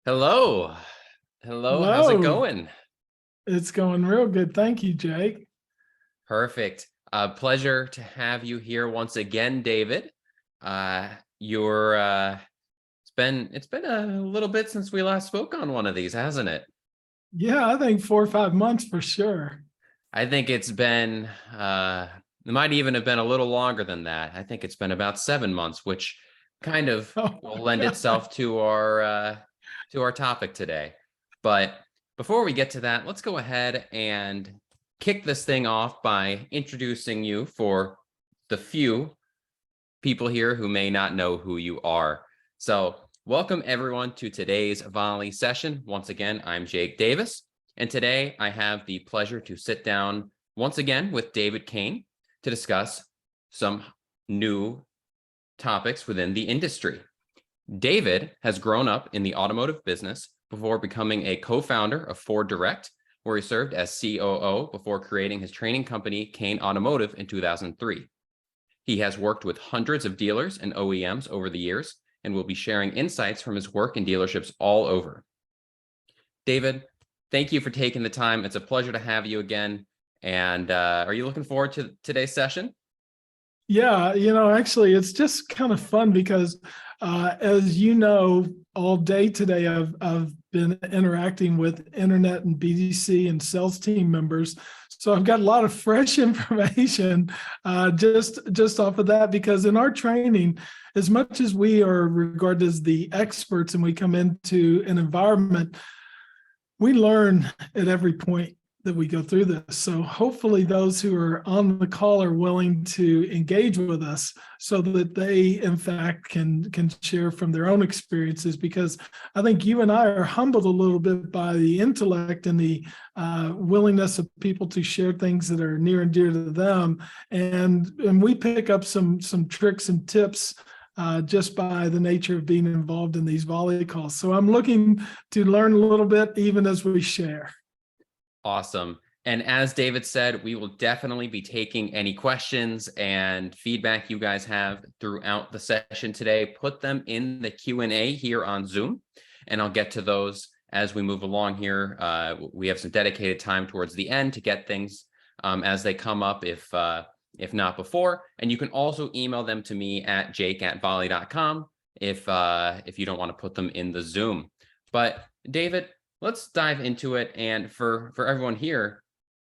Hello. Hello. How's it Hello. going? It's going real good. Thank you, Jake. Perfect. Pleasure to have you here once again, David. You're it's been a little bit since we last spoke on one of these, hasn't it? Yeah, I think 4 or 5 months for sure. I think it's been it might even have been a little longer than that. I think it's been about 7 months, which kind of Oh will my lend God. itself to our topic today. But before we get to that, let's go ahead and kick this thing off by introducing you for the few people here who may not know who you are. So, welcome everyone to today's Volie Session. Once again, I'm Jake Davis, and today I have the pleasure to sit down once again with David Kain to discuss some new topics within the industry. David has grown up in the automotive business before becoming a co-founder of Ford Direct, where he served as COO before creating his training company, Kain Automotive, in 2003. He has worked with hundreds of dealers and OEMs over the years and will be sharing insights from his work in dealerships all over. David, thank you for taking the time. It's a pleasure to have you again. And are you looking forward to today's session? Yeah, actually, it's just kind of fun because, as you know, all day today, I've been interacting with internet and BDC and sales team members. So I've got a lot of fresh information just off of that, because in our training, as much as we are regarded as the experts and we come into an environment, we learn at every point that we go through this. So hopefully those who are on the call are willing to engage with us so that they in fact can share from their own experiences, because I think you and I are humbled a little bit by the intellect and the willingness of people to share things that are near and dear to them. And we pick up some tricks and tips just by the nature of being involved in these volley calls. So I'm looking to learn a little bit even as we share. Awesome. And as David said, we will definitely be taking any questions and feedback you guys have throughout the session today. Put them in the Q&A here on Zoom, and I'll get to those as we move along here. We have some dedicated time towards the end to get things as they come up, if not before. And you can also email them to me at jake@volie.com if you don't want to put them in the Zoom. But David, let's dive into it. And for everyone here,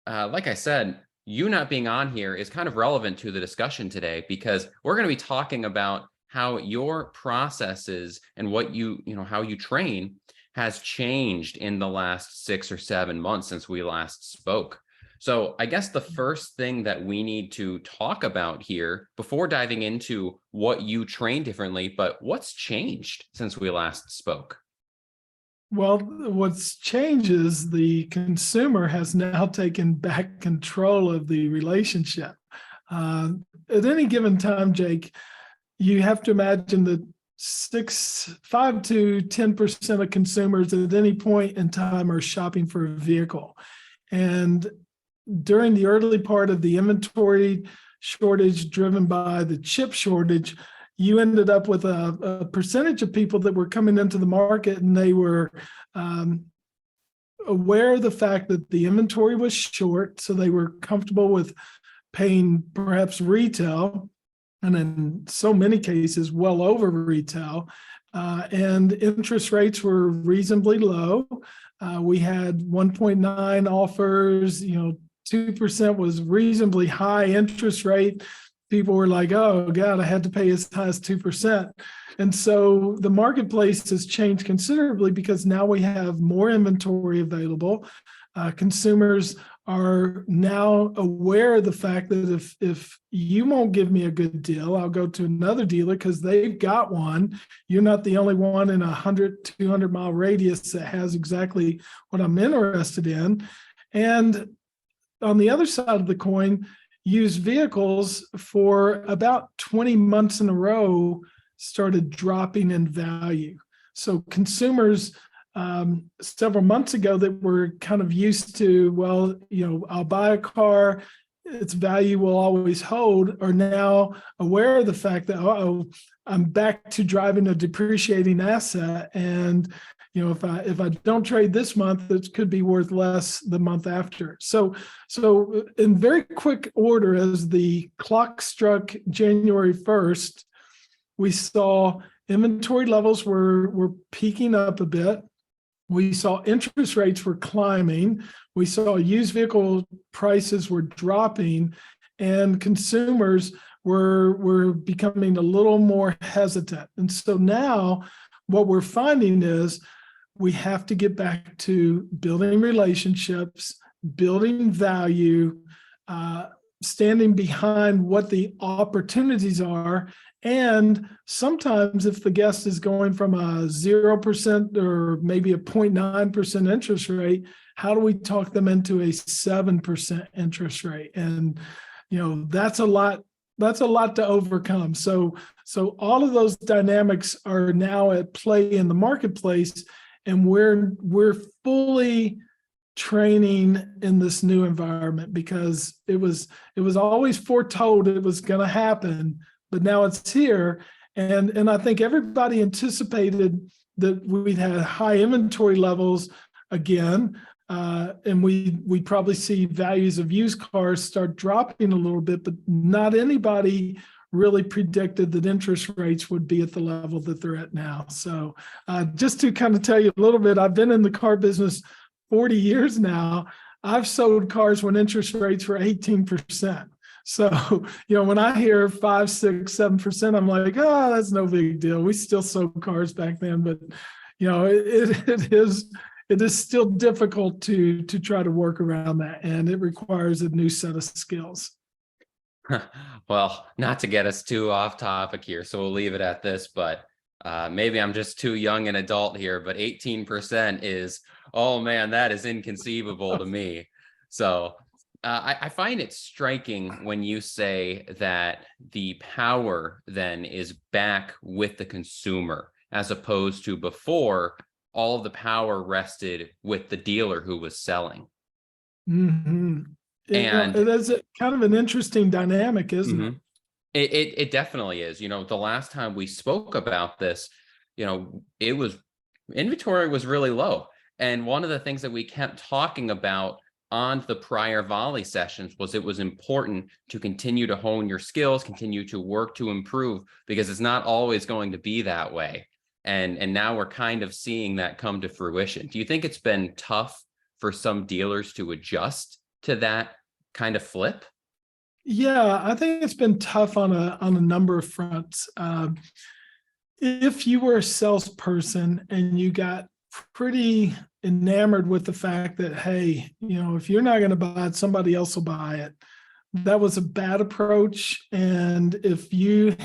like I said, you not being on here is kind of relevant to the discussion today, because we're going to be talking about how your processes and how you train has changed in the last 6 or 7 months since we last spoke. So I guess the first thing that we need to talk about here before diving into what you train differently, but what's changed since we last spoke? Well, what's changed is the consumer has now taken back control of the relationship. Uh, at any given time, Jake, you have to imagine that 5 to 10% of consumers at any point in time are shopping for a vehicle. And during the early part of the inventory shortage driven by the chip shortage, you ended up with a percentage of people that were coming into the market, and they were aware of the fact that the inventory was short, so they were comfortable with paying perhaps retail, and in so many cases well over retail, and interest rates were reasonably low. We had 1.9 offers, 2% was reasonably high interest rate. People were like, oh God, I had to pay as high as 2%. And so the marketplace has changed considerably because now we have more inventory available. Consumers are now aware of the fact that if you won't give me a good deal, I'll go to another dealer because they've got one. You're not the only one in 100, 200 mile radius that has exactly what I'm interested in. And on the other side of the coin, used vehicles for about 20 months in a row started dropping in value. So consumers several months ago that were kind of used to, well, I'll buy a car its value will always hold are now aware of the fact that, I'm back to driving a depreciating asset. And, if I don't trade this month, it could be worth less the month after. So in very quick order, as the clock struck January 1st, we saw inventory levels were peaking up a bit. We saw interest rates were climbing. We saw used vehicle prices were dropping, and consumers were becoming a little more hesitant. And so now what we're finding is we have to get back to building relationships, building value, standing behind what the opportunities are. And sometimes if the guest is going from a 0% or maybe a 0.9% interest rate, how do we talk them into a 7% interest rate? And, that's a lot to overcome. So all of those dynamics are now at play in the marketplace, and we're fully training in this new environment, because it was always foretold it was going to happen, but now it's here. And I think everybody anticipated that we'd had high inventory levels again, and we probably see values of used cars start dropping a little bit, but not anybody really predicted that interest rates would be at the level that they're at now. So just to kind of tell you a little bit, I've been in the car business 40 years now. I've sold cars when interest rates were 18%. So, when I hear 5, 6, 7%, I'm like, that's no big deal. We still sold cars back then, but it is still difficult to try to work around that, and it requires a new set of skills. Well, not to get us too off topic here, so we'll leave it at this, but maybe I'm just too young an adult here, but 18% is, oh man, that is inconceivable to me. So I find it striking when you say that the power then is back with the consumer, as opposed to before, all of the power rested with the dealer who was selling. Mm-hmm. And it is kind of an interesting dynamic, isn't it? It definitely is. The last time we spoke about this, it was, inventory was really low. And one of the things that we kept talking about on the prior Volie sessions was it was important to continue to hone your skills, continue to work to improve, because it's not always going to be that way. And now we're kind of seeing that come to fruition. Do you think it's been tough for some dealers to adjust to that kind of flip? Yeah, I think it's been tough on a number of fronts. If you were a salesperson and you got pretty enamored with the fact that, hey, if you're not going to buy it, somebody else will buy it, that was a bad approach. And if you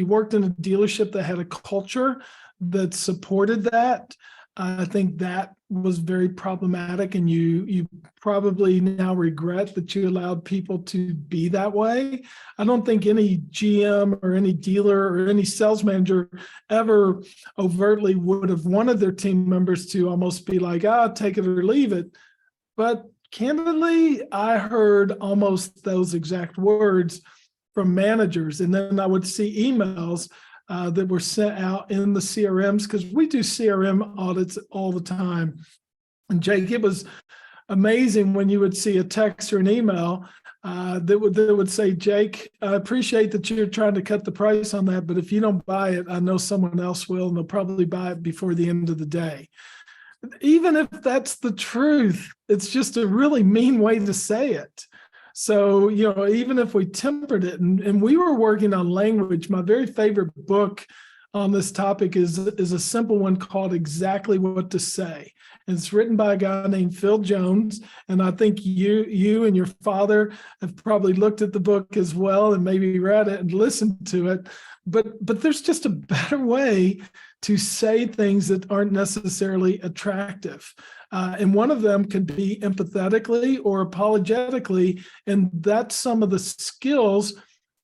worked in a dealership that had a culture that supported that, I think that was very problematic, and you probably now regret that you allowed people to be that way. I don't think any GM or any dealer or any sales manager ever overtly would have wanted their team members to almost be like, take it or leave it. But candidly, I heard almost those exact words from managers. And then I would see emails that were sent out in the CRMs, because we do CRM audits all the time. And Jake, it was amazing when you would see a text or an email that would say, Jake, I appreciate that you're trying to cut the price on that, but if you don't buy it, I know someone else will, and they'll probably buy it before the end of the day. Even if that's the truth, it's just a really mean way to say it. So, even if we tempered it, and we were working on language, my very favorite book on this topic is a simple one called Exactly What to Say. And it's written by a guy named Phil Jones. And I think you and your father have probably looked at the book as well, and maybe read it and listened to it. But there's just a better way to say things that aren't necessarily attractive. And one of them can be empathetically or apologetically. And that's some of the skills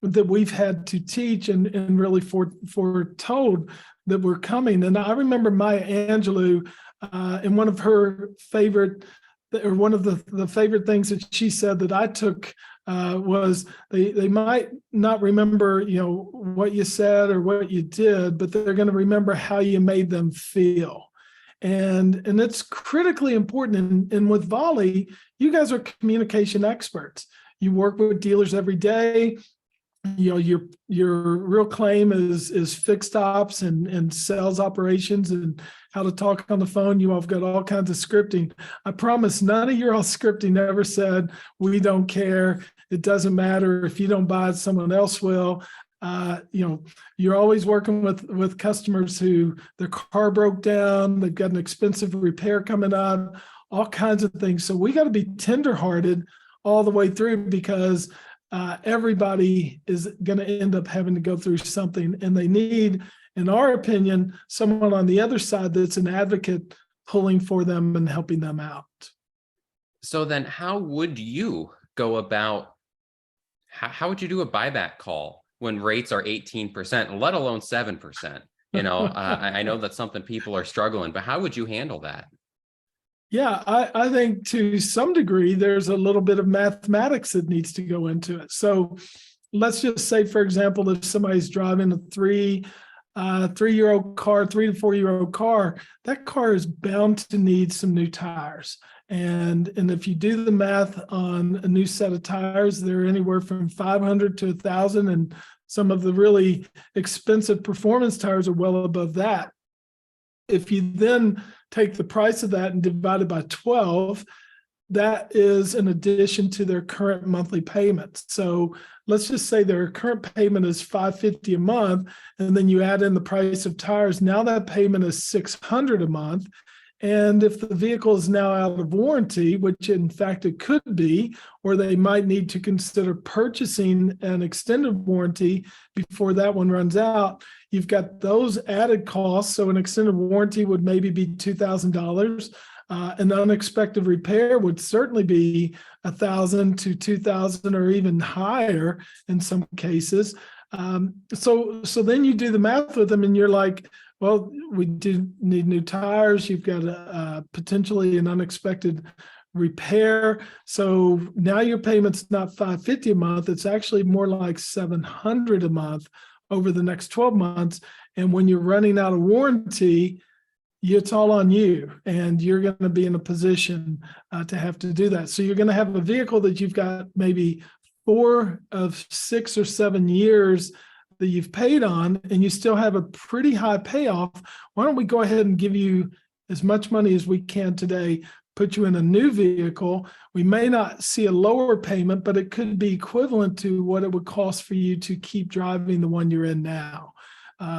that we've had to teach and really foretold that were coming. And I remember Maya Angelou, in one of her favorite or one of the favorite things that she said that I took was they might not remember, what you said or what you did, but they're going to remember how you made them feel. And it's critically important. And with Volie, you guys are communication experts. You work with dealers every day. Your real claim is fixed ops and sales operations and how to talk on the phone. You all have got all kinds of scripting. I promise none of your all scripting ever said, we don't care. It doesn't matter if you don't buy it, someone else will. You're always working with customers who their car broke down, they've got an expensive repair coming up, all kinds of things. So we got to be tenderhearted all the way through, because everybody is going to end up having to go through something, and they need, in our opinion, someone on the other side that's an advocate pulling for them and helping them out. So then how would you go about, how would you do a buyback call when rates are 18%, let alone 7%? I know that's something people are struggling, but how would you handle that? Yeah, I think to some degree, there's a little bit of mathematics that needs to go into it. So let's just say, for example, if somebody's driving a 3-year-old car, 3 to 4-year-old car, that car is bound to need some new tires. And if you do the math on a new set of tires, they're anywhere from $500 to $1,000, and some of the really expensive performance tires are well above that. If you then take the price of that and divide it by 12, that is in addition to their current monthly payments. So let's just say their current payment is $550 a month, and then you add in the price of tires. Now that payment is $600 a month. And if the vehicle is now out of warranty, which in fact it could be, or they might need to consider purchasing an extended warranty before that one runs out, you've got those added costs. So an extended warranty would maybe be $2,000. An unexpected repair would certainly be $1,000 to $2,000 or even higher in some cases. So then you do the math with them and you're like, well, we do need new tires. You've got potentially an unexpected repair. So now your payment's not $550 a month. It's actually more like $700 a month over the next 12 months. And when you're running out of warranty, it's all on you, and you're going to be in a position to have to do that. So you're going to have a vehicle that you've got maybe 4 of 6 or 7 years that you've paid on, and you still have a pretty high payoff. Why don't we go ahead and give you as much money as we can today, put you in a new vehicle? We may not see a lower payment, but it could be equivalent to what it would cost for you to keep driving the one you're in now.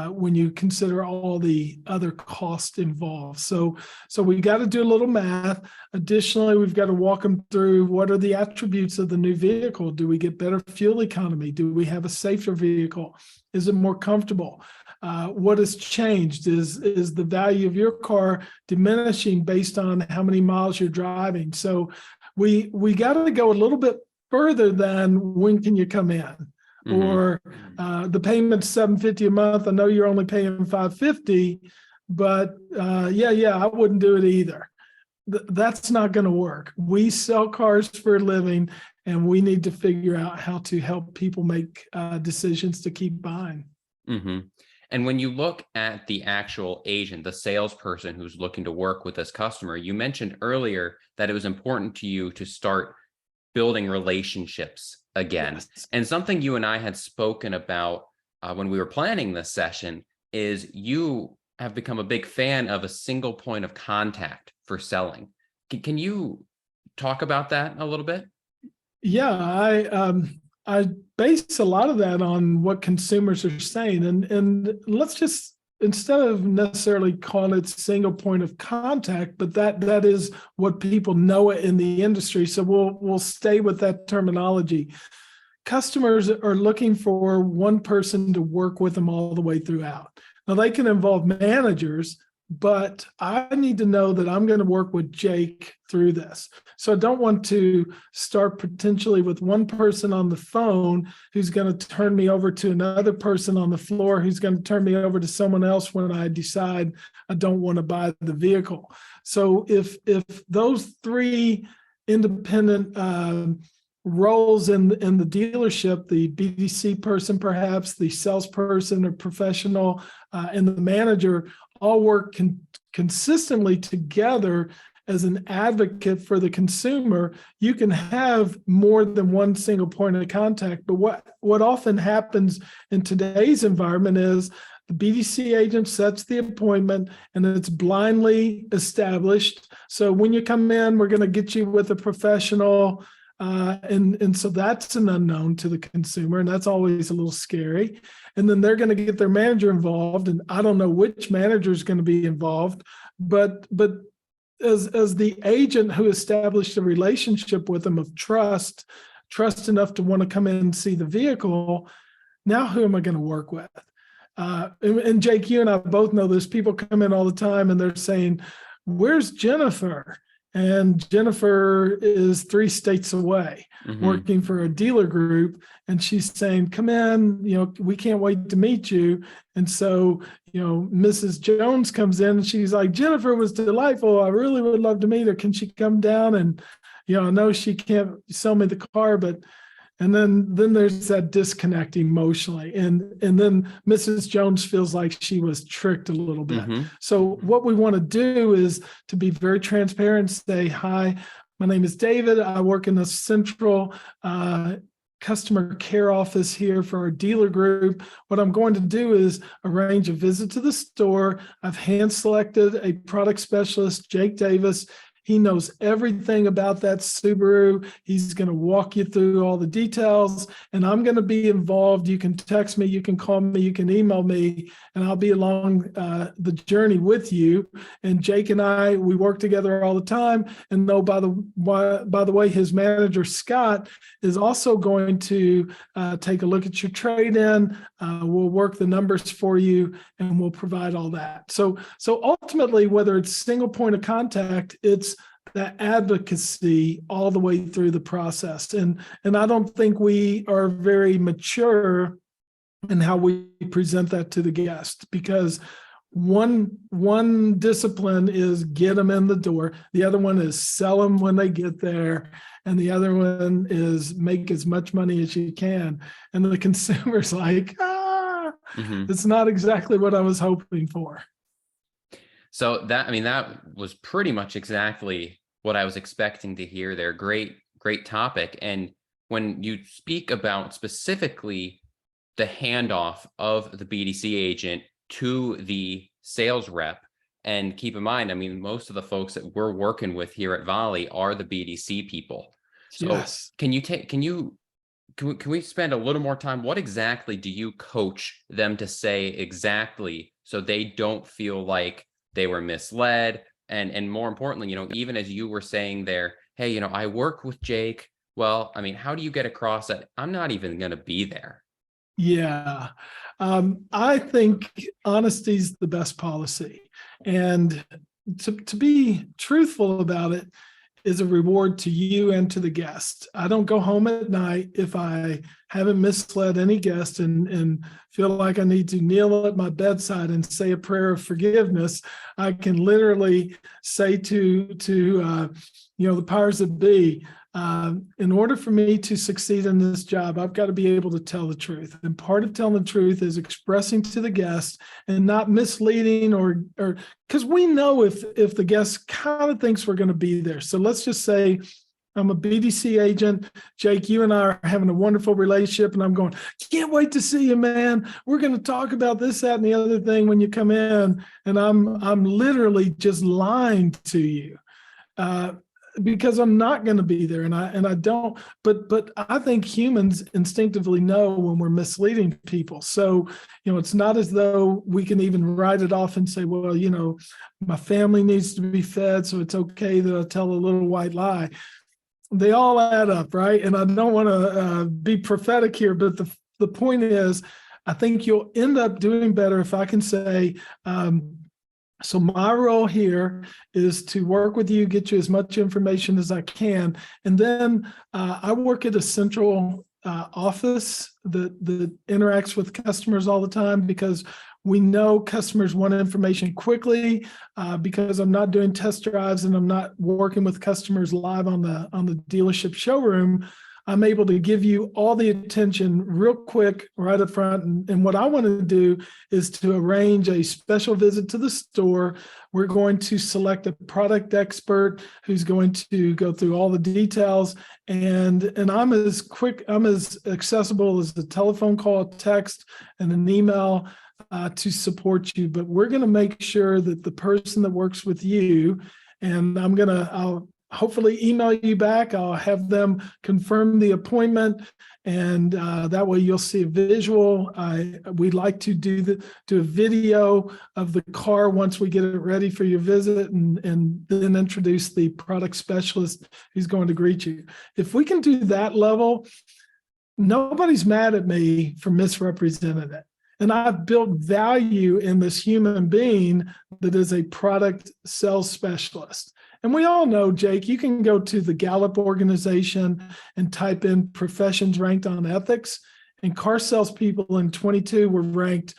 When you consider all the other costs involved. So we got to do a little math. Additionally, we've got to walk them through what are the attributes of the new vehicle. Do we get better fuel economy? Do we have a safer vehicle? Is it more comfortable? What has changed? Is the value of your car diminishing based on how many miles you're driving? So we got to go a little bit further than when can you come in? Mm-hmm. Or the payment's $750 a month. I know you're only paying $550, but I wouldn't do it either. That's not going to work. We sell cars for a living, and we need to figure out how to help people make decisions to keep buying. Mm-hmm. And when you look at the actual agent, the salesperson who's looking to work with this customer, you mentioned earlier that it was important to you to start building relationships again. Yes. And something you and I had spoken about when we were planning this session is you have become a big fan of a single point of contact for selling. Can you talk about that a little bit? Yeah, I base a lot of that on what consumers are saying. And let's just, instead of necessarily calling it single point of contact, but that is what people know it in the industry. So we'll stay with that terminology. Customers are looking for one person to work with them all the way throughout. Now they can involve managers, but I need to know that I'm going to work with Jake through this. So I don't want to start potentially with one person on the phone who's going to turn me over to another person on the floor who's going to turn me over to someone else when I decide I don't want to buy the vehicle. So if those three independent roles in the dealership, the BDC person, perhaps the salesperson or professional, and the manager all work consistently together as an advocate for the consumer, you can have more than one single point of contact. But what often happens in today's environment is the BDC agent sets the appointment and it's blindly established. So when you come in, we're going to get you with a professional. And so that's an unknown to the consumer, and that's always a little scary. And then they're going to get their manager involved, and I don't know which manager is going to be involved, but as the agent who established a relationship with them of trust enough to want to come in and see the vehicle, now who am I going to work with? And Jake, you and I both know this. People come in all the time and they're saying, "Where's Jennifer?" And Jennifer is 3 states away, working for a dealer group. And she's saying, "Come in, we can't wait to meet you." And so, Mrs. Jones comes in and she's like, "Jennifer was delightful. I really would love to meet her. Can she come down?" And, I know she can't sell me the car, but, and then there's that disconnect emotionally. And then Mrs. Jones feels like she was tricked a little bit. So what we want to do is to be very transparent, say, "Hi, my name is David. I work in the central customer care office here for our dealer group. What I'm going to do is arrange a visit to the store. I've hand selected a product specialist, Jake Davis. He knows everything about that Subaru. He's going to walk you through all the details, and I'm going to be involved. You can text me, you can call me, you can email me, and I'll be along the journey with you." And Jake and I, we work together all the time. And though, by the way, his manager, Scott, is also going to take a look at your trade-in. We'll work the numbers for you, and we'll provide all that. So ultimately, whether it's single point of contact, it's that advocacy all the way through the process. And I don't think we are very mature in how we present that to the guest, because one discipline is get them in the door. The other one is sell them when they get there. And the other one is make as much money as you can. And the consumer's like, it's not exactly what I was hoping for. So that was pretty much exactly what I was expecting to hear there. Great topic. And when you speak about specifically the handoff of the BDC agent to the sales rep, and keep in mind, most of the folks that we're working with here at Volie are the BDC people. So yes. Can we spend a little more time? What exactly do you coach them to say exactly so they don't feel like they were misled? And more importantly, even as you were saying there, "Hey, I work with Jake." Well, how do you get across that I'm not even going to be there? Yeah. I think honesty is the best policy. And to be truthful about it is a reward to you and to the guest. I don't go home at night if I haven't misled any guest and feel like I need to kneel at my bedside and say a prayer of forgiveness. I can literally say to the powers that be, in order for me to succeed in this job, I've got to be able to tell the truth. And part of telling the truth is expressing to the guest and not misleading or because we know if the guest kind of thinks we're going to be there. So let's just say I'm a BDC agent. Jake, you and I are having a wonderful relationship, and I'm going, "Can't wait to see you, man. We're going to talk about this, that, and the other thing when you come in." And I'm literally just lying to you. Because I'm not going to be there, and I don't. But I think humans instinctively know when we're misleading people. So it's not as though we can even write it off and say, "Well, my family needs to be fed, so it's okay that I tell a little white lie." They all add up, right? And I don't want to be prophetic here, but the point is, I think you'll end up doing better if I can say, So my role here is to work with you, get you as much information as I can. And then I work at a central office that interacts with customers all the time, because we know customers want information quickly, because I'm not doing test drives and I'm not working with customers live on the dealership showroom. I'm able to give you all the attention real quick right up front. And what I want to do is to arrange a special visit to the store. We're going to select a product expert who's going to go through all the details. And I'm as accessible as a telephone call, a text, and an email to support you. But we're going to make sure that the person that works with you, and I'll hopefully email you back. I'll have them confirm the appointment, and that way you'll see a visual. We'd like to do a video of the car once we get it ready for your visit, and then introduce the product specialist who's going to greet you. If we can do that level, nobody's mad at me for misrepresenting it. And I've built value in this human being that is a product sales specialist. And we all know, Jake, you can go to the Gallup organization and type in professions ranked on ethics, and car salespeople in 22 were ranked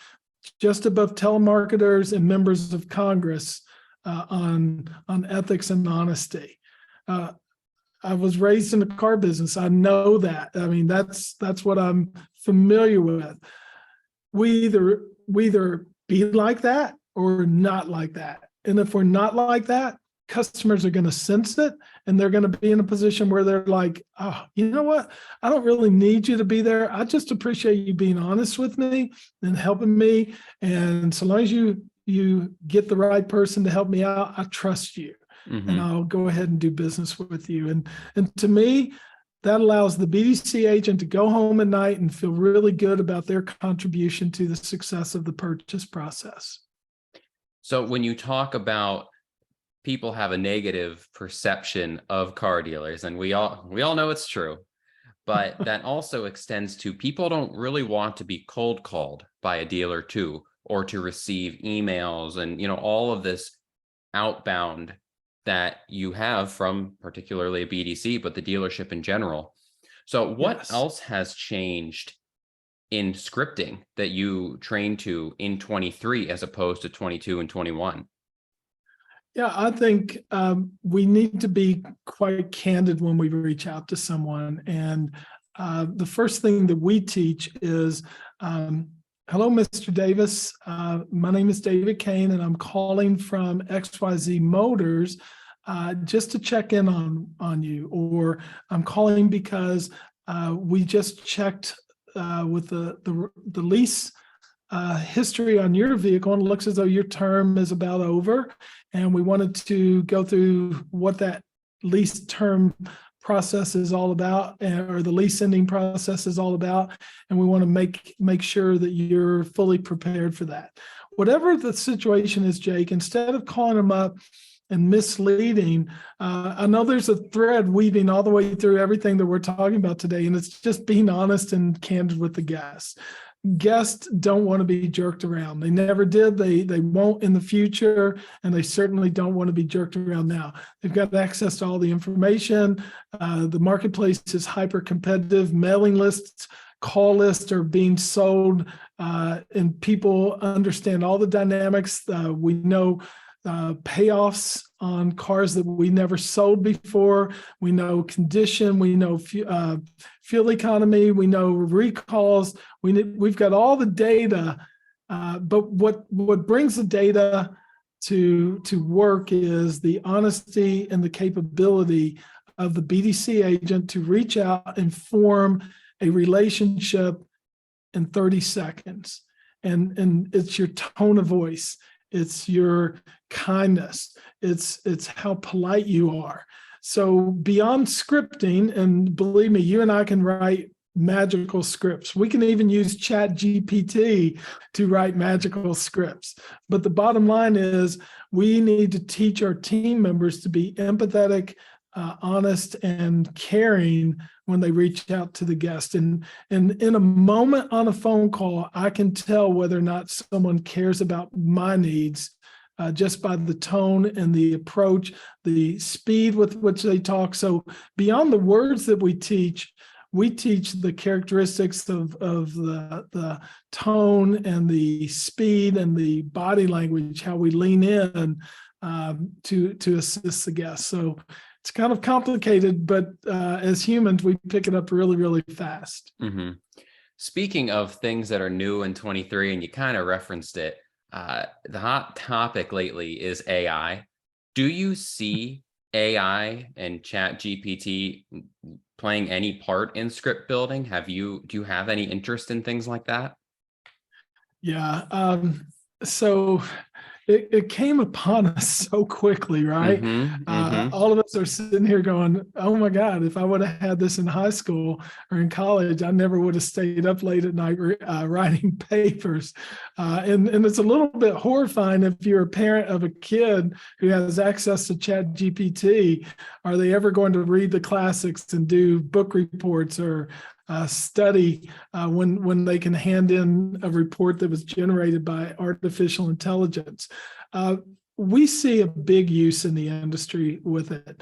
just above telemarketers and members of Congress on ethics and honesty. I was raised in the car business. I know that. I mean, that's what I'm familiar with. We either be like that or not like that. And if we're not like that, customers are going to sense it, and they're going to be in a position where they're like, oh, you know what? I don't really need you to be there. I just appreciate you being honest with me and helping me. And so long as you get the right person to help me out, I trust you. Mm-hmm. And I'll go ahead and do business with you. And to me, that allows the BDC agent to go home at night and feel really good about their contribution to the success of the purchase process. So when you talk about people have a negative perception of car dealers, and we all know it's true, but that also extends to people don't really want to be cold called by a dealer too, or to receive emails and, you know, all of this outbound that you have from particularly a BDC, but the dealership in general. So what else has changed in scripting that you trained to in 23 as opposed to 22 and 21? Yeah, I think we need to be quite candid when we reach out to someone. And the first thing that we teach is, hello, Mr. Davis. My name is David Kain, and I'm calling from XYZ Motors just to check in on you. Or I'm calling because we just checked with the lease history on your vehicle, and it looks as though your term is about over. And we wanted to go through what that lease term process is all about, or the lease ending process is all about. And we want to make sure that you're fully prepared for that. Whatever the situation is, Jake, instead of calling them up and misleading, I know there's a thread weaving all the way through everything that we're talking about today, and it's just being honest and candid with the guests. Guests don't want to be jerked around. They never did. They won't in the future, and they certainly don't want to be jerked around now. They've got access to all the information. The marketplace is hyper competitive. Mailing lists, call lists are being sold, and people understand all the dynamics. We know payoffs on cars that we never sold before. We know condition. We know fuel economy. We know recalls. We've got all the data, but what brings the data to work is the honesty and the capability of the BDC agent to reach out and form a relationship in 30 seconds. And it's your tone of voice. It's your kindness. It's how polite you are. So beyond scripting, and believe me, you and I can write magical scripts. We can even use Chat GPT to write magical scripts. But the bottom line is we need to teach our team members to be empathetic, honest, and caring when they reach out to the guest. And in a moment on a phone call, I can tell whether or not someone cares about my needs just by the tone and the approach, the speed with which they talk. So beyond the words that we teach the characteristics of the tone and the speed and the body language, how we lean in to assist the guests. So it's kind of complicated, but as humans, we pick it up really, really fast. Mm-hmm. Speaking of things that are new in 23, and you kind of referenced it, the hot topic lately is AI. Do you see AI and Chat GPT playing any part in script building? Do you have any interest in things like that? Yeah. So it came upon us so quickly, right? All of us are sitting here going, oh my God, if I would have had this in high school or in college, I never would have stayed up late at night writing papers. And it's a little bit horrifying if you're a parent of a kid who has access to Chat GPT. Are they ever going to read the classics and do book reports or study when they can hand in a report that was generated by artificial intelligence? We see a big use in the industry with it,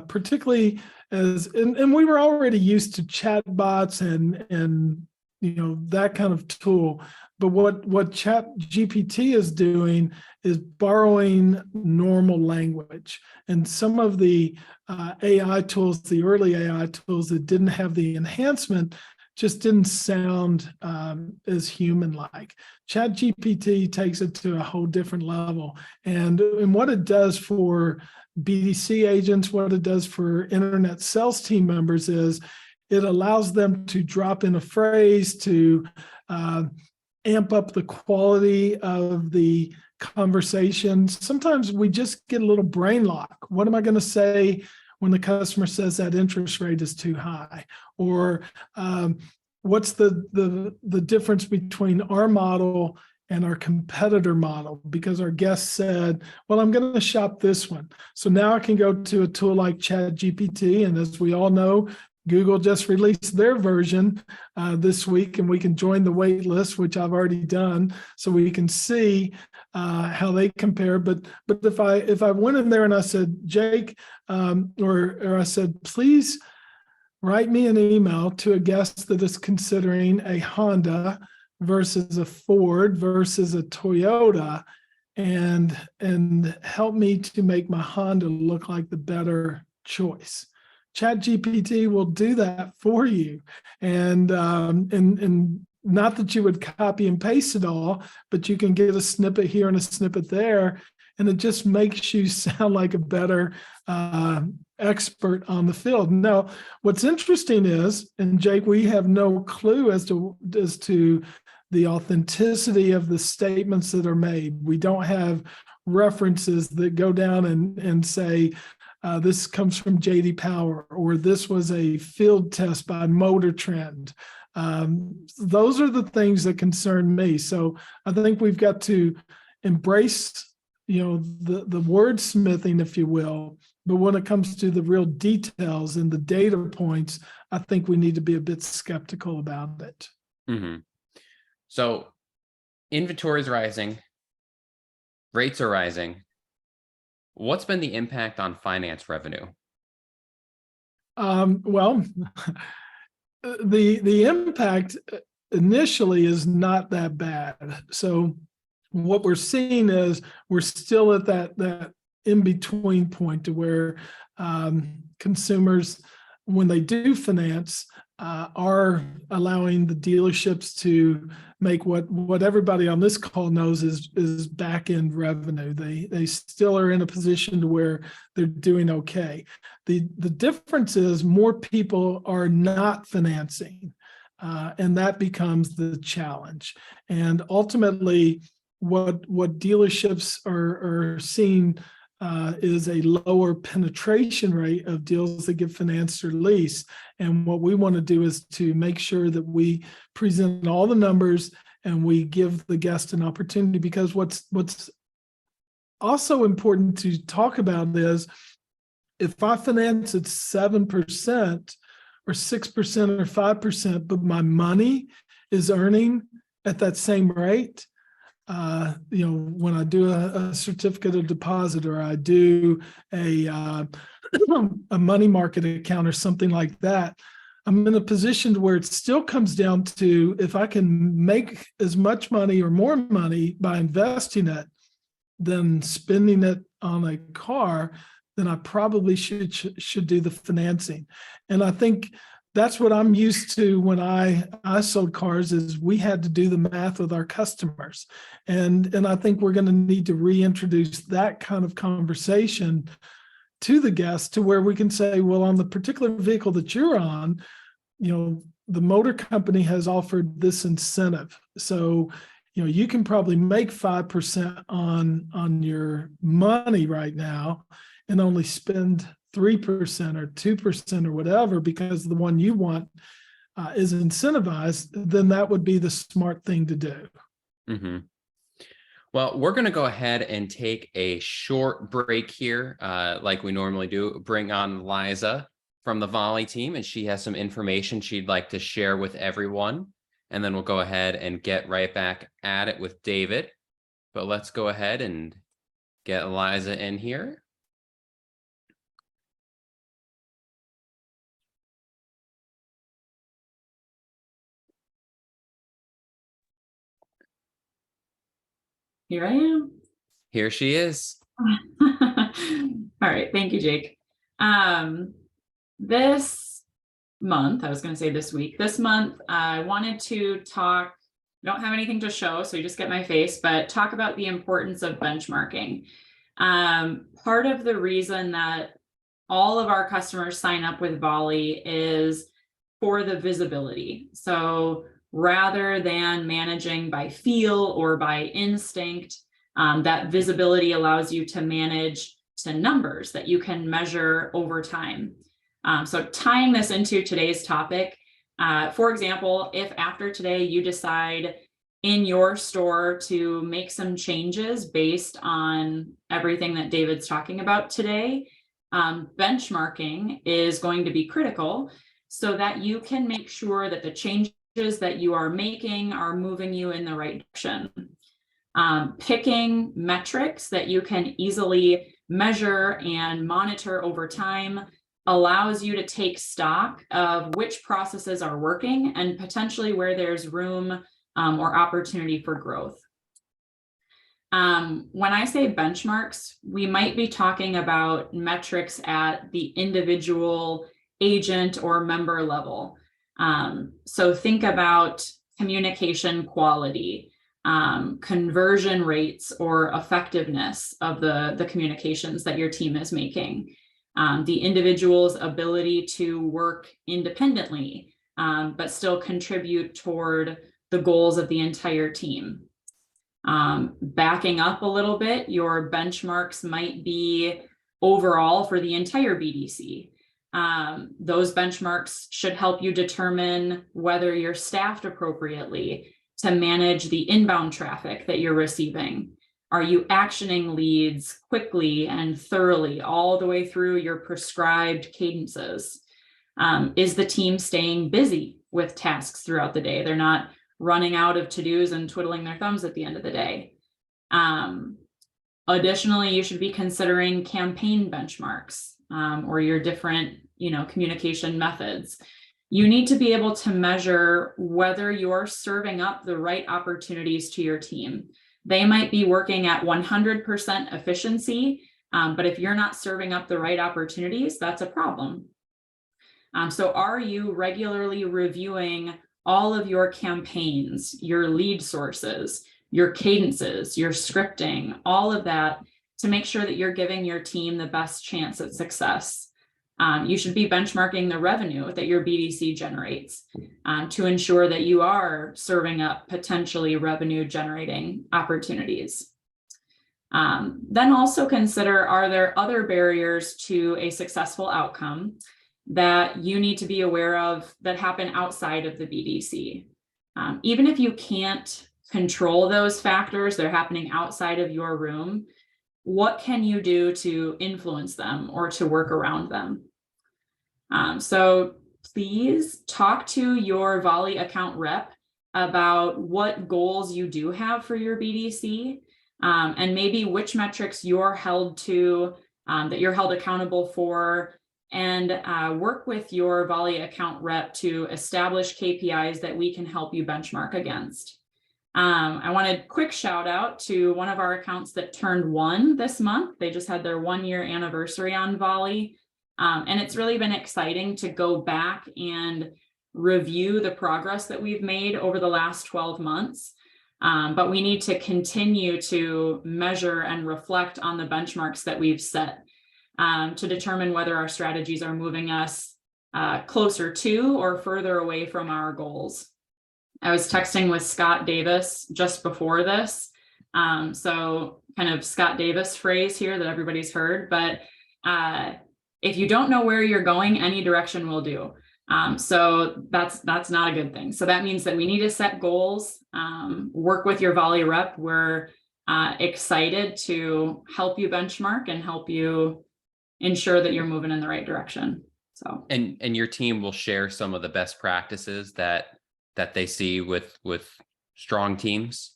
particularly and we were already used to chatbots and that kind of tool. But what Chat GPT is doing is borrowing normal language, and some of the AI tools, the early AI tools that didn't have the enhancement, just didn't sound as human-like. Chat GPT takes it to a whole different level, and what it does for BDC agents, what it does for internet sales team members is it allows them to drop in a phrase to amp up the quality of the conversation. Sometimes we just get a little brain lock. What am I going to say when the customer says that interest rate is too high? Or what's the difference between our model and our competitor model? Because our guest said, well, I'm going to shop this one. So now I can go to a tool like Chat GPT, and as we all know, Google just released their version this week, and we can join the wait list, which I've already done, so we can see how they compare. But if I went in there and I said, Jake, or I said, please write me an email to a guest that is considering a Honda versus a Ford versus a Toyota, and help me to make my Honda look like the better choice. Chat GPT will do that for you, and not that you would copy and paste it all, but you can get a snippet here and a snippet there, and it just makes you sound like a better expert on the field. Now, what's interesting is, and Jake, we have no clue as to the authenticity of the statements that are made. We don't have references that go down and say, this comes from J.D. Power, or this was a field test by Motor Trend. Those are the things that concern me. So I think we've got to embrace, the wordsmithing, if you will. But when it comes to the real details and the data points, I think we need to be a bit skeptical about it. Mm-hmm. So inventory is rising, rates are rising. What's been the impact on finance revenue? Well, the impact initially is not that bad. So what we're seeing is we're still at that in-between point to where consumers, when they do finance, are allowing the dealerships to make what everybody on this call knows is back-end revenue. They still are in a position to where they're doing okay. The difference is more people are not financing, and that becomes the challenge. And ultimately, what dealerships are seeing is a lower penetration rate of deals that get financed or leased. And what we want to do is to make sure that we present all the numbers and we give the guest an opportunity, because what's also important to talk about is if I finance at 7% or 6% or 5%, but my money is earning at that same rate, When I do a certificate of deposit, or I do a money market account or something like that, I'm in a position where it still comes down to, if I can make as much money or more money by investing it than spending it on a car, then I probably should do the financing. And I think that's what I'm used to when I sold cars, is we had to do the math with our customers. And I think we're going to need to reintroduce that kind of conversation to the guests, to where we can say, well, on the particular vehicle that you're on, the motor company has offered this incentive. So, you can probably make 5% on your money right now and only spend 3% or 2% or whatever, because the one you want is incentivized. Then that would be the smart thing to do. Mm-hmm. Well, we're going to go ahead and take a short break here, like we normally do. Bring on Liza from the Volie team, and she has some information she'd like to share with everyone. And then we'll go ahead and get right back at it with David. But let's go ahead and get Liza in here. Here I am. Here she is. All right. Thank you, Jake. This month, I was going to say this week, this month, I wanted to talk, I don't have anything to show, so you just get my face, but talk about the importance of benchmarking. Part of the reason that all of our customers sign up with Volie is for the visibility. So rather than managing by feel or by instinct, that visibility allows you to manage to numbers that you can measure over time. So tying this into today's topic, for example, if after today you decide in your store to make some changes based on everything that David's talking about today, benchmarking is going to be critical so that you can make sure that the changes that you are making are moving you in the right direction. Picking metrics that you can easily measure and monitor over time allows you to take stock of which processes are working and potentially where there's room or opportunity for growth. When I say benchmarks, we might be talking about metrics at the individual agent or member level. So think about communication quality, conversion rates or effectiveness of the communications that your team is making, the individual's ability to work independently, but still contribute toward the goals of the entire team. Backing up a little bit, your benchmarks might be overall for the entire BDC. Those benchmarks should help you determine whether you're staffed appropriately to manage the inbound traffic that you're receiving. Are you actioning leads quickly and thoroughly all the way through your prescribed cadences? Is the team staying busy with tasks throughout the day? They're not running out of to-dos and twiddling their thumbs at the end of the day. Additionally, you should be considering campaign benchmarks or your different, communication methods. You need to be able to measure whether you're serving up the right opportunities to your team. They might be working at 100% efficiency, but if you're not serving up the right opportunities, that's a problem. So are you regularly reviewing all of your campaigns, your lead sources, your cadences, your scripting, all of that to make sure that you're giving your team the best chance at success? You should be benchmarking the revenue that your BDC generates to ensure that you are serving up potentially revenue generating opportunities. Then also consider, are there other barriers to a successful outcome that you need to be aware of that happen outside of the BDC? Even if you can't control those factors, they're happening outside of your room, what can you do to influence them or to work around them? So please talk to your Volie account rep about what goals you do have for your BDC, and maybe which metrics you're held to, that you're held accountable for, and work with your Volie account rep to establish KPIs that we can help you benchmark against. I want a quick shout out to one of our accounts that turned 1 this month. They just had their 1-year anniversary on Volie. And it's really been exciting to go back and review the progress that we've made over the last 12 months. But we need to continue to measure and reflect on the benchmarks that we've set to determine whether our strategies are moving us closer to or further away from our goals. I was texting with Scott Davis just before this. So kind of Scott Davis phrase here that everybody's heard, but if you don't know where you're going, any direction will do. So that's not a good thing. So that means that we need to set goals, work with your Volie rep. We're excited to help you benchmark and help you ensure that you're moving in the right direction. So and your team will share some of the best practices that they see with strong teams.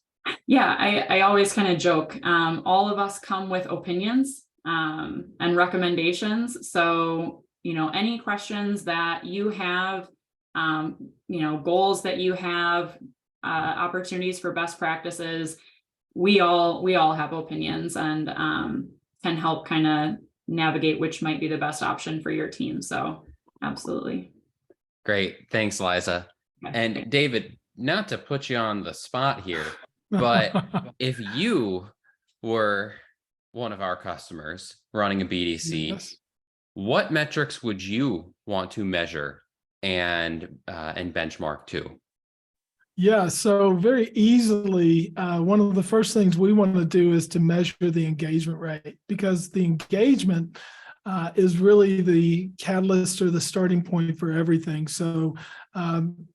Yeah, I always kind of joke. All of us come with opinions and recommendations. So, any questions that you have, goals that you have, opportunities for best practices, we all have opinions and can help kind of navigate which might be the best option for your team. So absolutely. Great. Thanks, Liza. And David, not to put you on the spot here, but if you were one of our customers running a BDC, Yes. what metrics would you want to measure and benchmark to? Yeah, so very easily, one of the first things we want to do is to measure the engagement rate, because the engagement is really the catalyst or the starting point for everything. So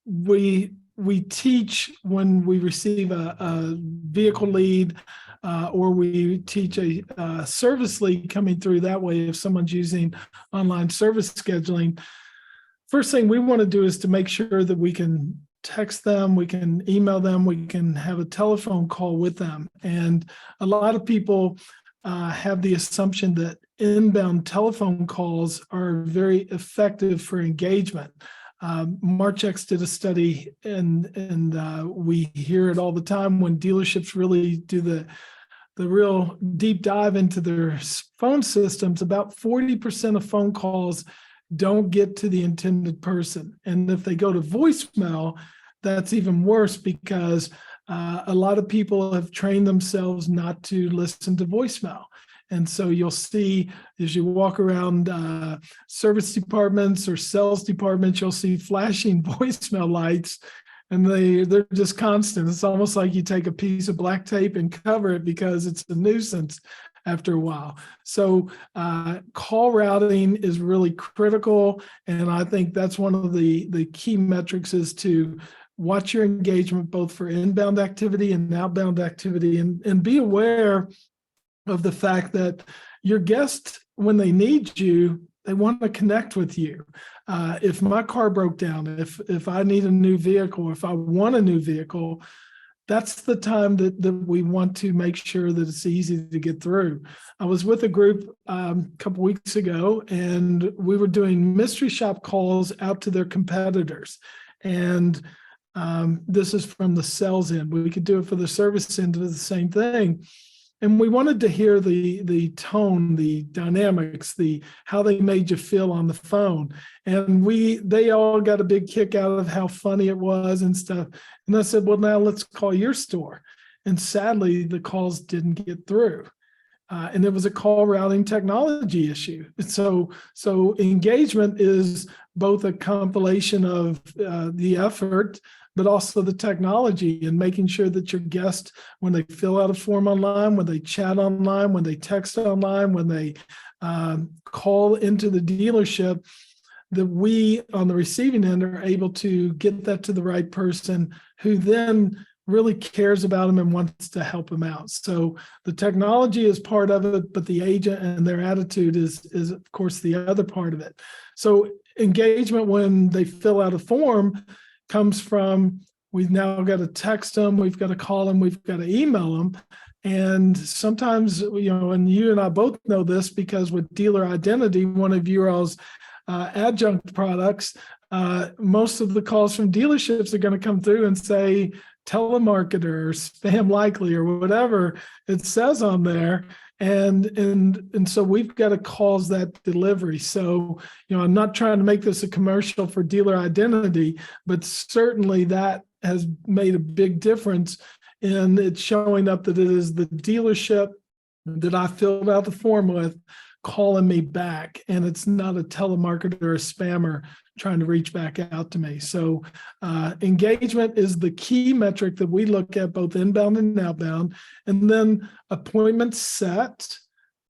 we teach when we receive a vehicle lead, or we teach a service lead coming through that way if someone's using online service scheduling. First thing we want to do is to make sure that we can text them, we can email them, we can have a telephone call with them. And a lot of people have the assumption that inbound telephone calls are very effective for engagement. Marchex did a study, and we hear it all the time when dealerships really do the real deep dive into their phone systems. About 40% of phone calls don't get to the intended person. And if they go to voicemail, that's even worse, because a lot of people have trained themselves not to listen to voicemail. And so you'll see as you walk around service departments or sales departments, you'll see flashing voicemail lights, and they're just constant. It's almost like you take a piece of black tape and cover it because it's a nuisance after a while. So call routing is really critical. And I think that's one of the key metrics, is to watch your engagement both for inbound activity and outbound activity, and be aware of the fact that your guests, when they need you, they want to connect with you. If my car broke down, if I need a new vehicle, if I want a new vehicle, that's the time that we want to make sure that it's easy to get through. I was with a group a couple weeks ago, and we were doing mystery shop calls out to their competitors. And this is from the sales end. We could do it for the service end, do the same thing. And we wanted to hear the tone, the dynamics, how they made you feel on the phone. And they all got a big kick out of how funny it was and stuff. And I said, well, now let's call your store. And sadly, the calls didn't get through. And it was a call routing technology issue. So engagement is both a compilation of the effort, but also the technology, and making sure that your guests, when they fill out a form online, when they chat online, when they text online, when they call into the dealership, that we on the receiving end are able to get that to the right person, who then really cares about them and wants to help them out. So the technology is part of it, but the agent and their attitude is of course the other part of it. So engagement when they fill out a form comes from we've now got to text them, we've got to call them, we've got to email them. And sometimes, and you and I both know this because with Dealer Identity, one of your all's adjunct products, most of the calls from dealerships are going to come through and say telemarketer or spam likely or whatever it says on there. And so we've got to cause that delivery. So, I'm not trying to make this a commercial for Dealer Identity, but certainly that has made a big difference in it showing up that it is the dealership that I filled out the form with calling me back, and it's not a telemarketer or a spammer trying to reach back out to me. So engagement is the key metric that we look at both inbound and outbound. And then appointments set,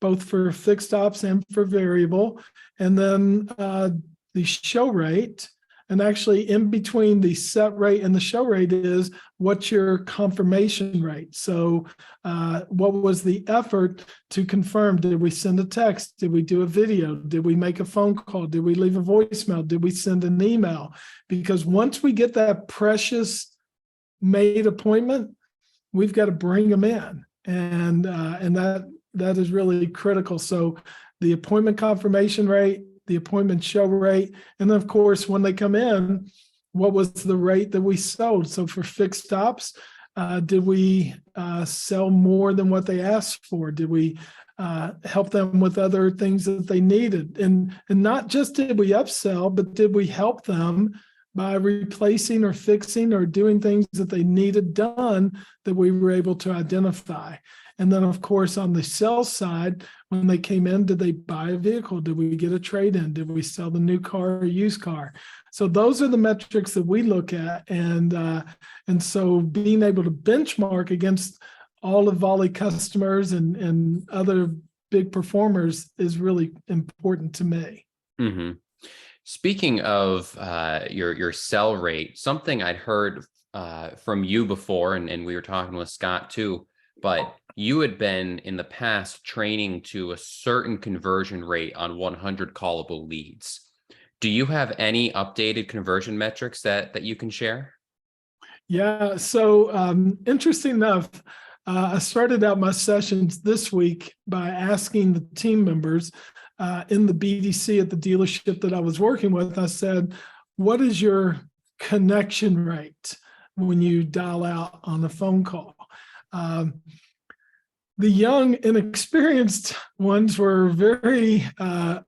both for fixed ops and for variable. And then the show rate. And actually in between the set rate and the show rate is what's your confirmation rate. So what was the effort to confirm? Did we send a text? Did we do a video? Did we make a phone call? Did we leave a voicemail? Did we send an email? Because once we get that precious made appointment, we've got to bring them in. And that is really critical. So the appointment confirmation rate, the appointment show rate, and then of course, when they come in, what was the rate that we sold? So for fixed ops, did we sell more than what they asked for? Did we help them with other things that they needed? And not just did we upsell, but did we help them by replacing or fixing or doing things that they needed done that we were able to identify? And then, of course, on the sales side, when they came in, did they buy a vehicle? Did we get a trade-in? Did we sell the new car or used car? So those are the metrics that we look at. And so being able to benchmark against all of Volie customers and other big performers is really important to me. Mm-hmm. Speaking of your sell rate, something I'd heard from you before, and we were talking with Scott too, but you had been in the past training to a certain conversion rate on 100 callable leads. Do you have any updated conversion metrics that you can share? Yeah, so interesting enough, I started out my sessions this week by asking the team members in the BDC at the dealership that I was working with. I said, what is your connection rate when you dial out on a phone call? The young, inexperienced ones were very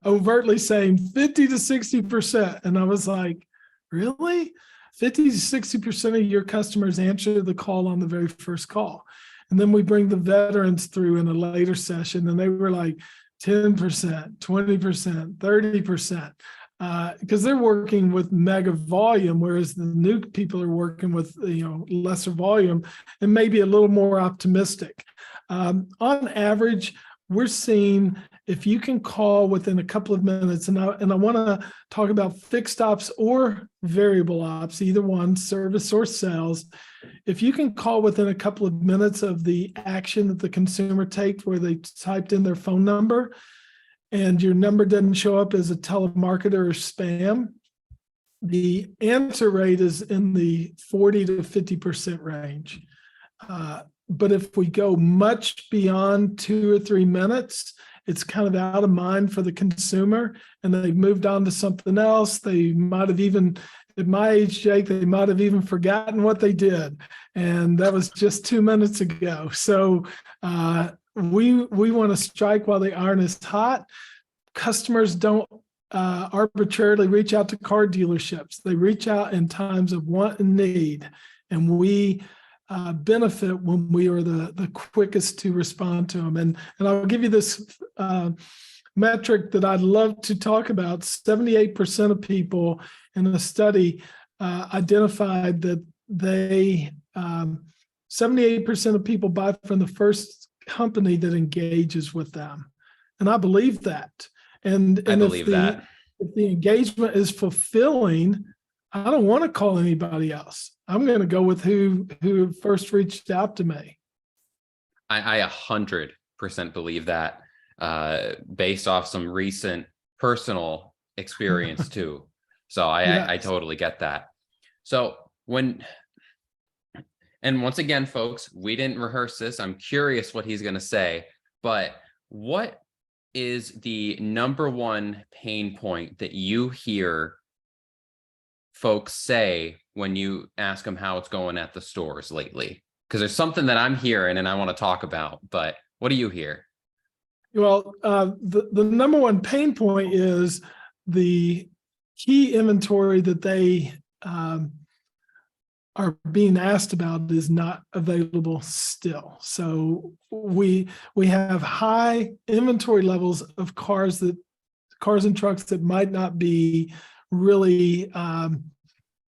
overtly saying 50 to 60%. And I was like, really? 50 to 60% of your customers answer the call on the very first call. And then we bring the veterans through in a later session, and they were like 10%, 20%, 30%. Because they're working with mega volume, whereas the new people are working with lesser volume and maybe a little more optimistic. On average, we're seeing if you can call within a couple of minutes, and I want to talk about fixed ops or variable ops, either one, service or sales. If you can call within a couple of minutes of the action that the consumer takes, where they typed in their phone number, and your number doesn't show up as a telemarketer or spam, the answer rate is in the 40 to 50% range. But if we go much beyond 2 or 3 minutes, it's kind of out of mind for the consumer, and they've moved on to something else. They might have even, at my age, Jake, they might have even forgotten what they did. And that was just 2 minutes ago. So we want to strike while the iron is hot. Customers don't arbitrarily reach out to car dealerships. They reach out in times of want and need. And we benefit when we are the quickest to respond to them. And I'll give you this metric that I'd love to talk about. 78% of people in a study identified that 78% of people buy from the first company that engages with them. And I believe that. And I believe that. If the engagement is fulfilling, I don't want to call anybody else. I'm going to go with who first reached out to me. I 100% believe that, based off some recent personal experience too. So I totally get that. So when And once again, folks, we didn't rehearse this. I'm curious what he's going to say, but what is the number one pain point that you hear folks say when you ask them how it's going at the stores lately? Because there's something that I'm hearing and I want to talk about, but what do you hear? Well, the number one pain point is the key inventory that they are being asked about is not available still. So we have high inventory levels of cars and trucks that might not be really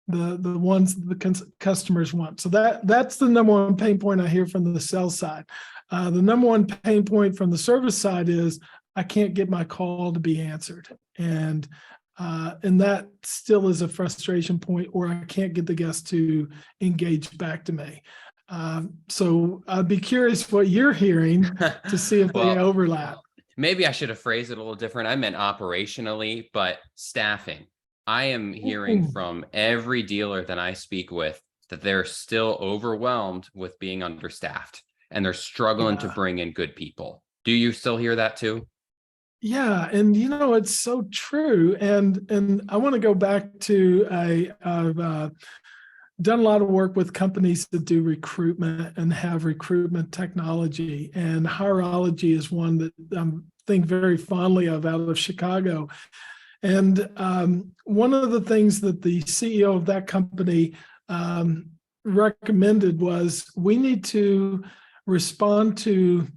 the ones the customers want. So that's the number one pain point I hear from the sales side. The number one pain point from the service side is I can't get my call to be answered. And that still is a frustration point, or I can't get the guest to engage back to me. So I'd be curious what you're hearing to see if Well, they overlap. Maybe I should have phrased it a little different. I meant operationally, but staffing. I am hearing from every dealer that I speak with that they're still overwhelmed with being understaffed and they're struggling to bring in good people. Do you still hear that too? Yeah, and it's so true. And I want to go back to I've done a lot of work with companies that do recruitment and have recruitment technology. And Hirology is one that I think very fondly of out of Chicago. And one of the things that the CEO of that company recommended was we need to respond to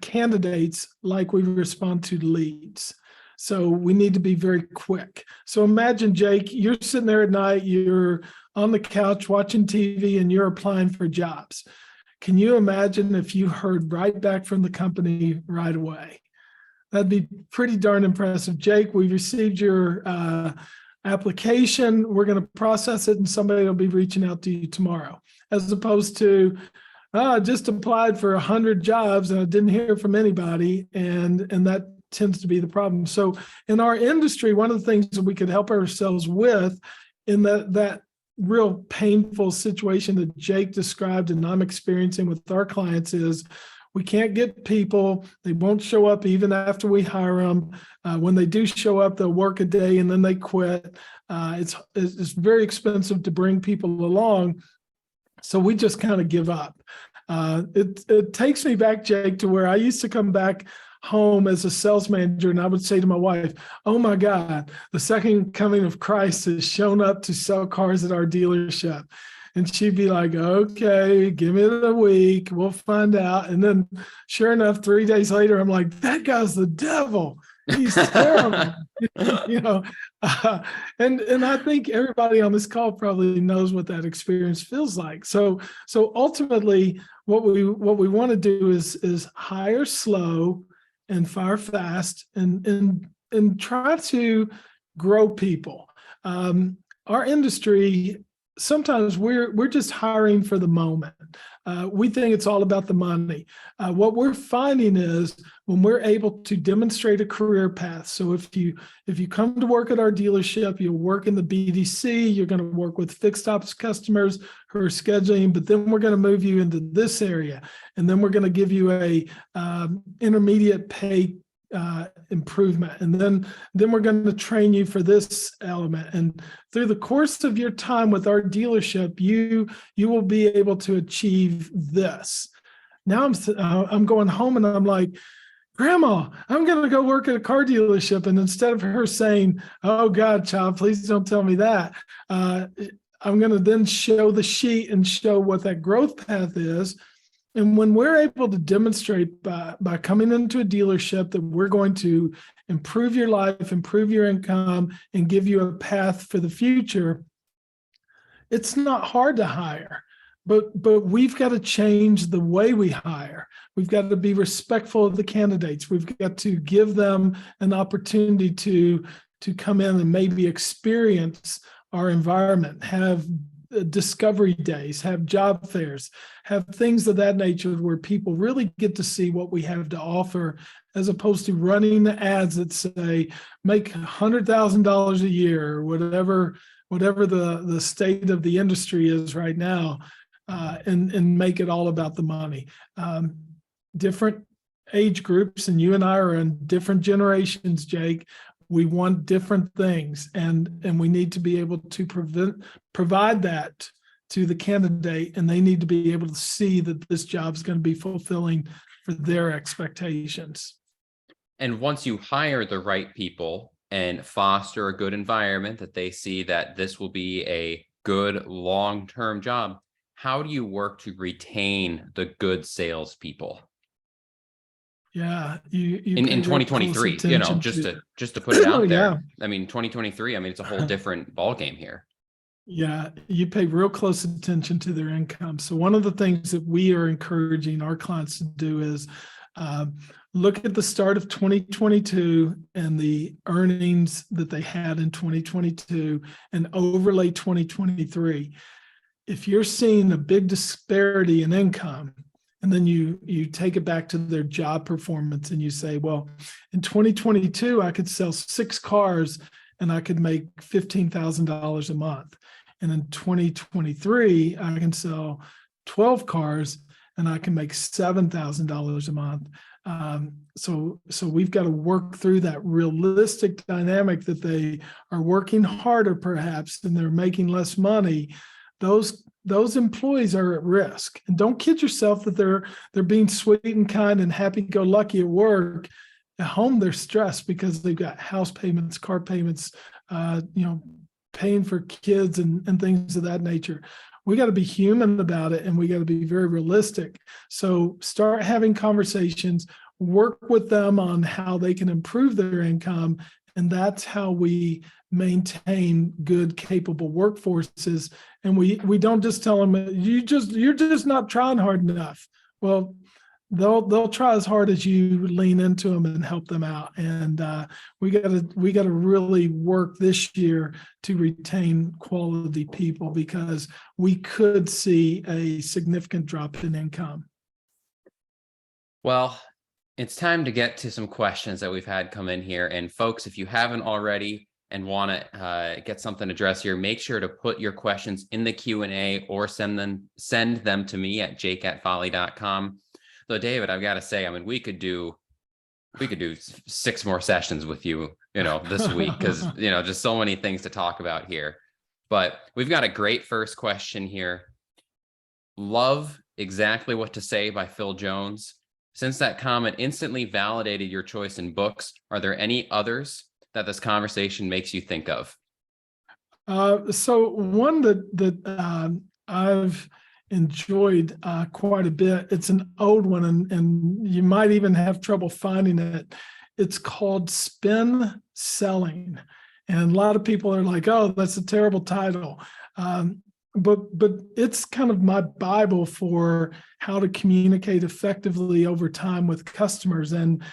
candidates like we respond to leads. So we need to be very quick. So imagine, Jake, you're sitting there at night, you're on the couch watching TV and you're applying for jobs. Can you imagine if you heard right back from the company right away? That'd be pretty darn impressive. Jake, we received your application. We're going to process it and somebody will be reaching out to you tomorrow. As opposed to, I just applied for 100 jobs and I didn't hear from anybody. And that tends to be the problem. So in our industry, one of the things that we could help ourselves with in that real painful situation that Jake described and I'm experiencing with our clients is we can't get people. They won't show up even after we hire them. When they do show up, they'll work a day and then they quit. It's very expensive to bring people along. So we just kind of give up. It takes me back, Jake, to where I used to come back home as a sales manager and I would say to my wife, oh my God, the second coming of Christ has shown up to sell cars at our dealership. And she'd be like, okay, give it a week. We'll find out. And then sure enough, 3 days later, I'm like, that guy's the devil. He's terrible. And I think everybody on this call probably knows what that experience feels like. So ultimately, what we want to do is hire slow and fire fast and try to grow people. Our industry, sometimes we're just hiring for the moment. We think it's all about the money. What we're finding is when we're able to demonstrate a career path. So if you come to work at our dealership, you'll work in the BDC, you're going to work with fixed ops customers who are scheduling, but then we're going to move you into this area. And then we're going to give you a intermediate pay improvement. And then we're going to train you for this element. And through the course of your time with our dealership, you will be able to achieve this. Now I'm going home and I'm like, Grandma, I'm going to go work at a car dealership. And instead of her saying, oh God, child, please don't tell me that. I'm going to then show the sheet and show what that growth path is. And when we're able to demonstrate by coming into a dealership that we're going to improve your life, improve your income, and give you a path for the future, it's not hard to hire. But we've got to change the way we hire. We've got to be respectful of the candidates. We've got to give them an opportunity to come in and maybe experience our environment, have discovery days, have job fairs, have things of that nature where people really get to see what we have to offer, as opposed to running the ads that say make $100,000 a year or whatever the state of the industry is right now. and make it all about the money. Different age groups, and you and I are in different generations, Jake. We want different things, and we need to be able to provide that to the candidate, and they need to be able to see that this job is going to be fulfilling for their expectations. And once you hire the right people and foster a good environment that they see that this will be a good long-term job, how do you work to retain the good salespeople? Yeah, you in pay real 2023, close attention just to put it out there. Yeah. I mean, 2023, I mean, it's a whole different ball game here. Yeah, you pay real close attention to their income. So one of the things that we are encouraging our clients to do is look at the start of 2022 and the earnings that they had in 2022 and overlay 2023. If you're seeing a big disparity in income, and then you take it back to their job performance and you say, well, in 2022, I could sell 6 cars and I could make $15,000 a month. And in 2023, I can sell 12 cars and I can make $7,000 a month. So we've got to work through that realistic dynamic that they are working harder perhaps and they're making less money. Those employees are at risk, and don't kid yourself that they're being sweet and kind and happy-go-lucky at work. At home, they're stressed because they've got house payments, car payments, paying for kids and things of that nature. We got to be human about it, and we got to be very realistic. So start having conversations, work with them on how they can improve their income, and that's how we maintain good, capable workforces. And we don't just tell them you're just not trying hard enough. Well, they'll try as hard as you lean into them and help them out. And we got to really work this year to retain quality people, because we could see a significant drop in income. Well, it's time to get to some questions that we've had come in here. And folks, if you haven't already and want to get something addressed here, make sure to put your questions in the Q&A or send them to me at jake@volie.com. Though, David, I've got to say, I mean, we could do 6 more sessions with you, this week, because, just so many things to talk about here. But we've got a great first question here. Love Exactly What to Say by Phil Jones. Since that comment instantly validated your choice in books, are there any others that this conversation makes you think of? So one that I've enjoyed quite a bit. It's an old one, and you might even have trouble finding it. It's called Spin Selling. And a lot of people are like, oh, that's a terrible title. But it's kind of my Bible for how to communicate effectively over time with customers. And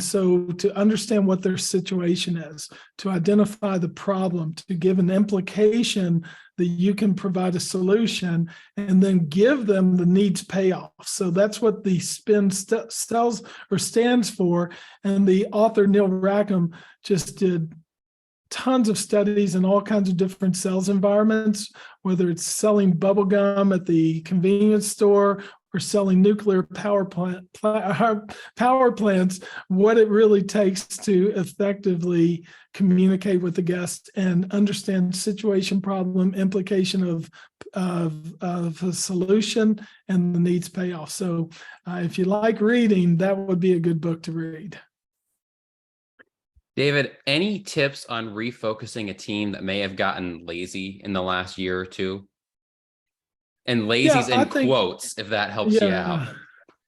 so to understand what their situation is, to identify the problem, to give an implication that you can provide a solution, and then give them the needs payoff. So that's what the SPIN sells or stands for. And the author, Neil Rackham, just did tons of studies in all kinds of different sales environments, whether it's selling bubble gum at the convenience store or selling nuclear power plants, what it really takes to effectively communicate with the guest and understand situation, problem, implication of a solution, and the needs payoff. So if you like reading, that would be a good book to read. David, any tips on refocusing a team that may have gotten lazy in the last year or two? And lazy's in quotes, if that helps you out.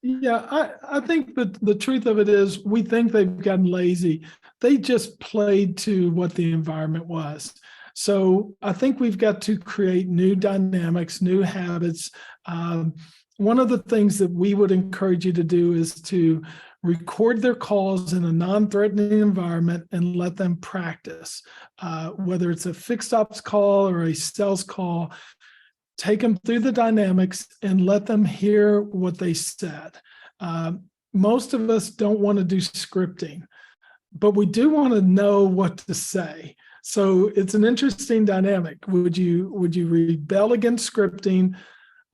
Yeah, I think that the truth of it is we think they've gotten lazy. They just played to what the environment was. So I think we've got to create new dynamics, new habits. One of the things that we would encourage you to do is to record their calls in a non-threatening environment and let them practice. Whether it's a fixed ops call or a sales call, take them through the dynamics and let them hear what they said. Most of us don't want to do scripting, but we do want to know what to say. So it's an interesting dynamic. Would you rebel against scripting,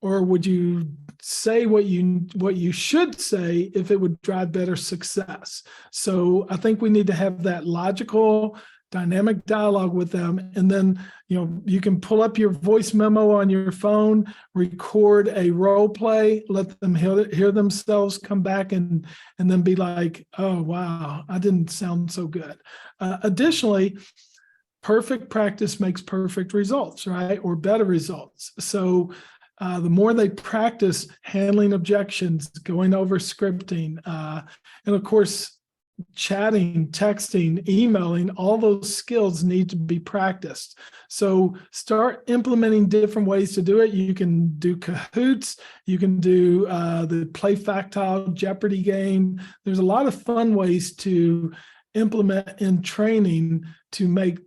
or would you say what you should say if it would drive better success? So I think we need to have that logical, dynamic dialogue with them. And then, you can pull up your voice memo on your phone, record a role play, let them hear themselves, come back and then be like, oh, wow, I didn't sound so good. Additionally, perfect practice makes perfect results, right? Or better results. So the more they practice handling objections, going over scripting, and of course, chatting, texting, emailing, all those skills need to be practiced. So start implementing different ways to do it. You can do Kahoots, you can do the Play Factile Jeopardy game. There's a lot of fun ways to implement in training to make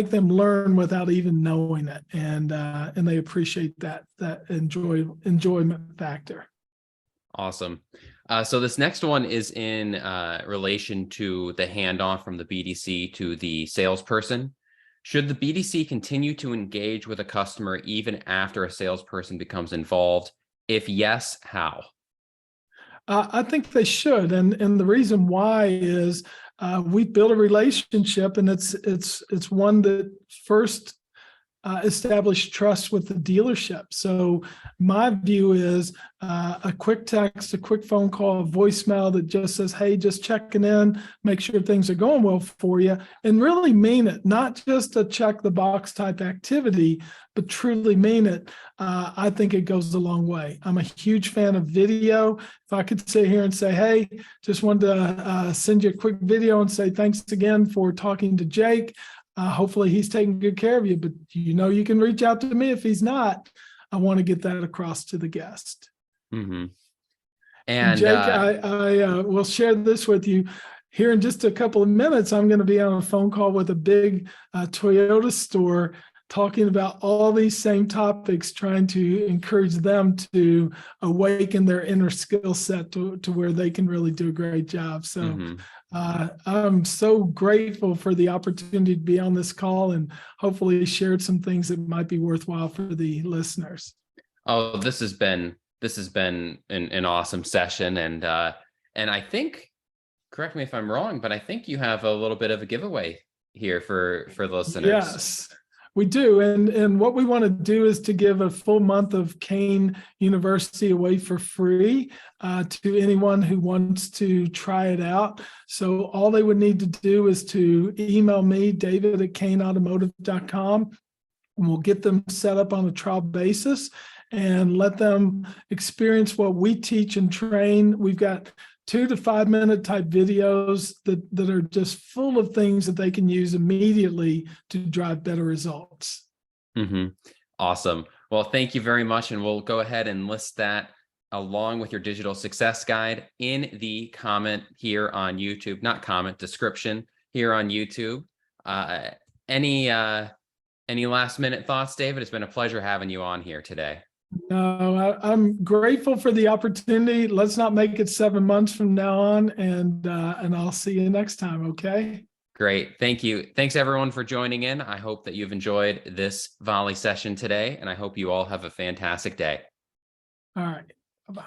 them learn without even knowing it, and they appreciate that enjoyment factor. Awesome. So this next one is in relation to the handoff from the BDC to the salesperson. Should the BDC continue to engage with a customer even after a salesperson becomes involved? If yes, how? I think they should, and the reason why is we built a relationship, and it's one that first establish trust with the dealership. So my view is a quick text, a quick phone call, a voicemail that just says, hey, just checking in, make sure things are going well for you, and really mean it, not just a check the box type activity, but truly mean it. I think it goes a long way. I'm a huge fan of video. If I could sit here and say, hey, just wanted to send you a quick video and say thanks again for talking to Jake. Hopefully he's taking good care of you, but you can reach out to me if he's not. I want to get that across to the guest. Mm-hmm. And Jake, I will share this with you. Here in just a couple of minutes, I'm going to be on a phone call with a big Toyota store talking about all these same topics, trying to encourage them to awaken their inner skill set to where they can really do a great job. So mm-hmm. I'm so grateful for the opportunity to be on this call and hopefully shared some things that might be worthwhile for the listeners. Oh, this has been an awesome session. And I think, correct me if I'm wrong, but I think you have a little bit of a giveaway here for the listeners. Yes, we do. And what we want to do is to give a full month of Kain University away for free to anyone who wants to try it out. So all they would need to do is to email me, david@kainautomotive.com, and we'll get them set up on a trial basis and let them experience what we teach and train. We've got 2 to 5 minute type videos that are just full of things that they can use immediately to drive better results. Mm-hmm. Awesome. Well, thank you very much. And we'll go ahead and list that along with your digital success guide in the comment here on YouTube, not comment, description here on YouTube. Any last minute thoughts, David? It's been a pleasure having you on here today. No, I'm grateful for the opportunity. Let's not make it 7 months from now on, and I'll see you next time. Okay. Great. Thank you. Thanks everyone for joining in. I hope that you've enjoyed this Volie session today, and I hope you all have a fantastic day. All right. Bye-bye.